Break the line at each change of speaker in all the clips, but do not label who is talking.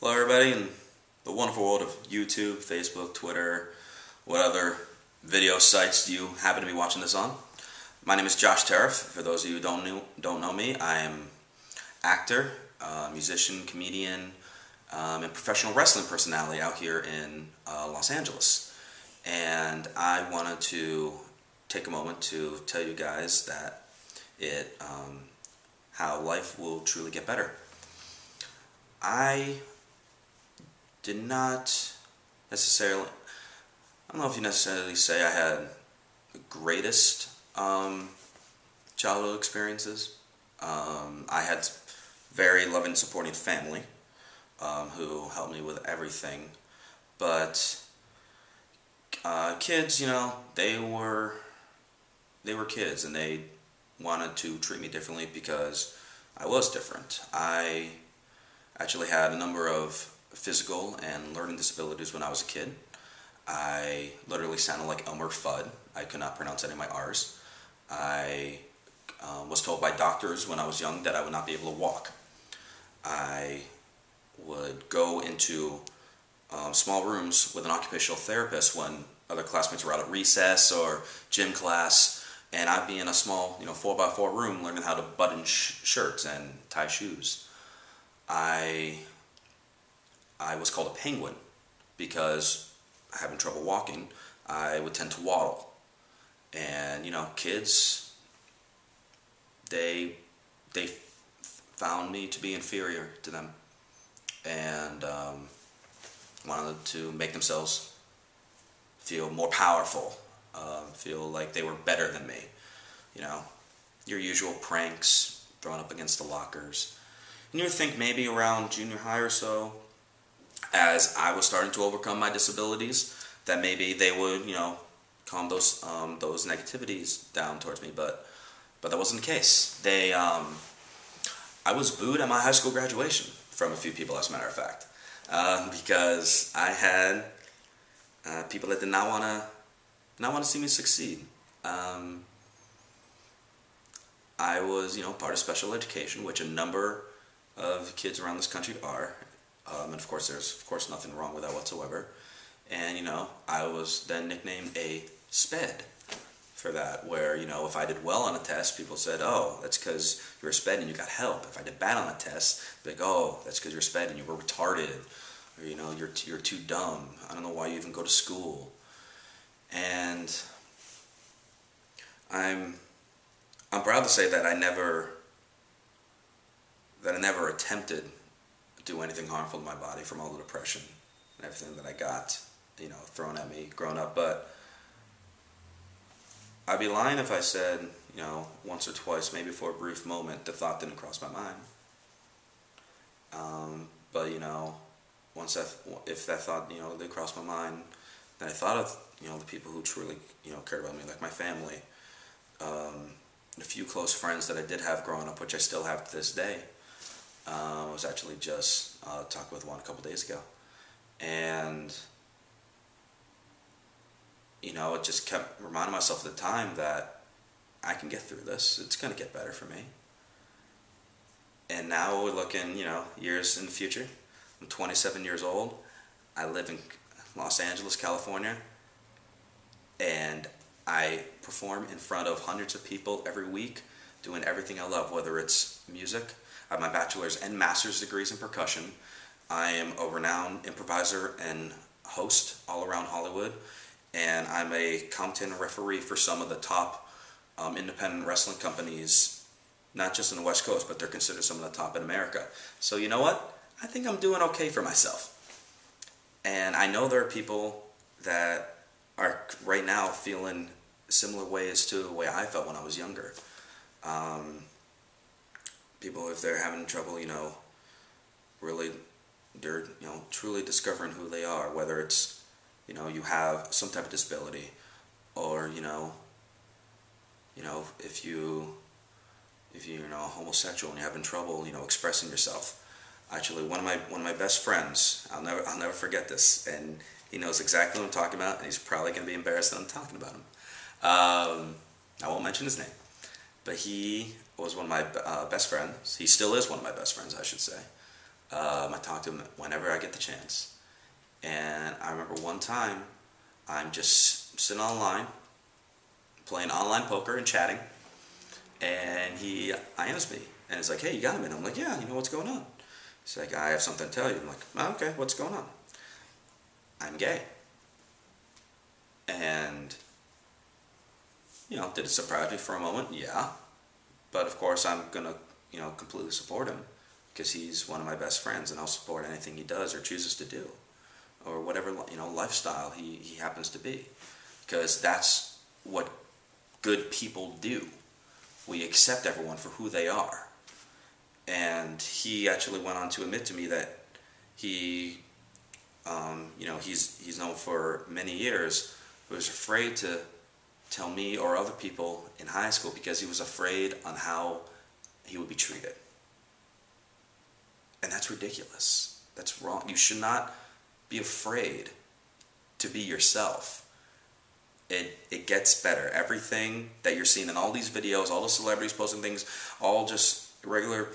Hello everybody in the wonderful world of YouTube, Facebook, Twitter, what other video sites you happen to be watching this on. My name is Josh Tariff. For those of you who don't know me, I am actor, musician, comedian, and professional wrestling personality out here in Los Angeles. And I wanted to take a moment to tell you guys that how life will truly get better. I did not necessarily, I don't know if you necessarily say I had the greatest childhood experiences. I had very loving, supporting family who helped me with everything. But kids, they were kids, and they wanted to treat me differently because I was different. I actually had a number of physical and learning disabilities when I was a kid. I literally sounded like Elmer Fudd. I could not pronounce any of my R's. I was told by doctors when I was young that I would not be able to walk. I would go into small rooms with an occupational therapist when other classmates were out at recess or gym class, and I'd be in a small 4x4 room learning how to button shirts and tie shoes. I was called a penguin because having trouble walking, I would tend to waddle. And kids, they found me to be inferior to them, and wanted to make themselves feel more powerful, feel like they were better than me. Your usual pranks, thrown up against the lockers. And you would think maybe around junior high or so, as I was starting to overcome my disabilities, that maybe they would, calm those negativities down towards me. But that wasn't the case. I was booed at my high school graduation from a few people, as a matter of fact, because I had people that did not want to see me succeed. I was, part of special education, which a number of kids around this country are, and of course there's nothing wrong with that whatsoever. And I was then nicknamed a SPED for that, where if I did well on a test, people said, "Oh, that's because you're a SPED and you got help." If I did bad on a test, they'd be like, "Oh, that's because you're a SPED and you were retarded," or you're too dumb. I don't know why you even go to school. And I'm proud to say that I never attempted to do anything harmful to my body from all the depression and everything that I got, thrown at me growing up. But I'd be lying if I said, once or twice, maybe for a brief moment, the thought didn't cross my mind. But if that thought, did cross my mind, then I thought of, the people who truly, cared about me, like my family, a few close friends that I did have growing up, which I still have to this day. I was actually just talking with one a couple days ago, and it just kept reminding myself at the time that I can get through this. It's going to get better for me. And now we're looking, years in the future. I'm 27 years old. I live in Los Angeles, California, and I perform in front of hundreds of people every week, doing everything I love, whether it's music. I have my bachelor's and master's degrees in percussion. I am a renowned improviser and host all around Hollywood, and I'm a commentator and referee for some of the top independent wrestling companies, not just in the West Coast, but they're considered some of the top in America. So you know what? I think I'm doing okay for myself. And I know there are people that are right now feeling similar ways to the way I felt when I was younger. People, if they're having trouble, really, they're, truly discovering who they are, whether it's, you have some type of disability, or, if you're, homosexual and you're having trouble, expressing yourself. Actually, one of my best friends, I'll never forget this, and he knows exactly what I'm talking about, and he's probably going to be embarrassed that I'm talking about him. I won't mention his name, but he was one of my best friends. He still is one of my best friends, I should say. I talk to him whenever I get the chance. And I remember one time, I'm just sitting online, playing online poker and chatting, and he IMs me. And he's like, hey, you got a minute? I'm like, yeah, what's going on? He's like, I have something to tell you. I'm like, oh, okay, what's going on? I'm gay. And, did it surprise me for a moment? Yeah. But of course, I'm going to, completely support him because he's one of my best friends, and I'll support anything he does or chooses to do, or whatever, lifestyle he happens to be. Because that's what good people do. We accept everyone for who they are. And he actually went on to admit to me that he, he's known for many years, was afraid to tell me or other people in high school because he was afraid on how he would be treated. And that's ridiculous. That's wrong. You should not be afraid to be yourself. It gets better. Everything that you're seeing in all these videos, all the celebrities posting things, all just regular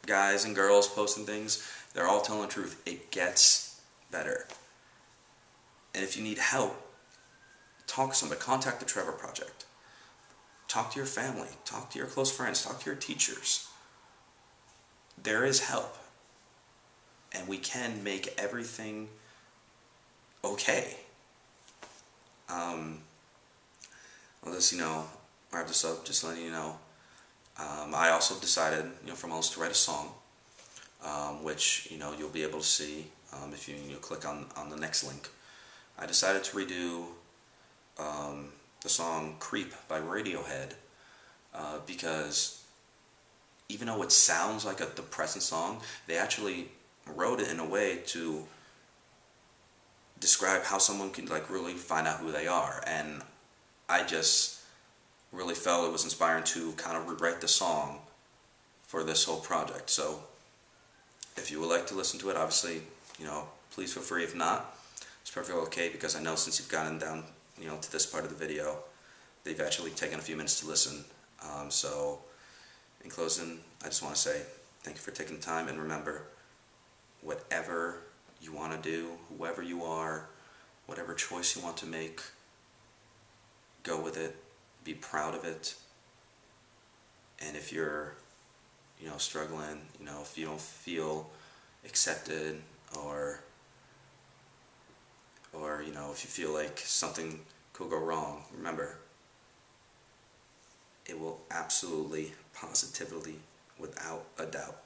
guys and girls posting things, they're all telling the truth. It gets better. And if you need help, talk to somebody. Contact the Trevor Project. Talk to your family. Talk to your close friends. Talk to your teachers. There is help. And we can make everything okay. I'll just, wrap this up, just letting you know. I also decided, for Mel's to write a song, which, you'll be able to see if you click on the next link. I decided to redo the song Creep by Radiohead because even though it sounds like a depressing song, they actually wrote it in a way to describe how someone can really find out who they are. And I just really felt it was inspiring to kind of rewrite the song for this whole project. So if you would like to listen to it, obviously, please feel free. If not, it's perfectly okay, because I know since you've gotten down, to this part of the video, they've actually taken a few minutes to listen. So in closing, I just want to say thank you for taking the time, and remember, whatever you want to do, whoever you are, whatever choice you want to make, go with it, be proud of it. And if you're, struggling, if you don't feel accepted, or if you feel like something could go wrong, remember, it will absolutely, positively, without a doubt,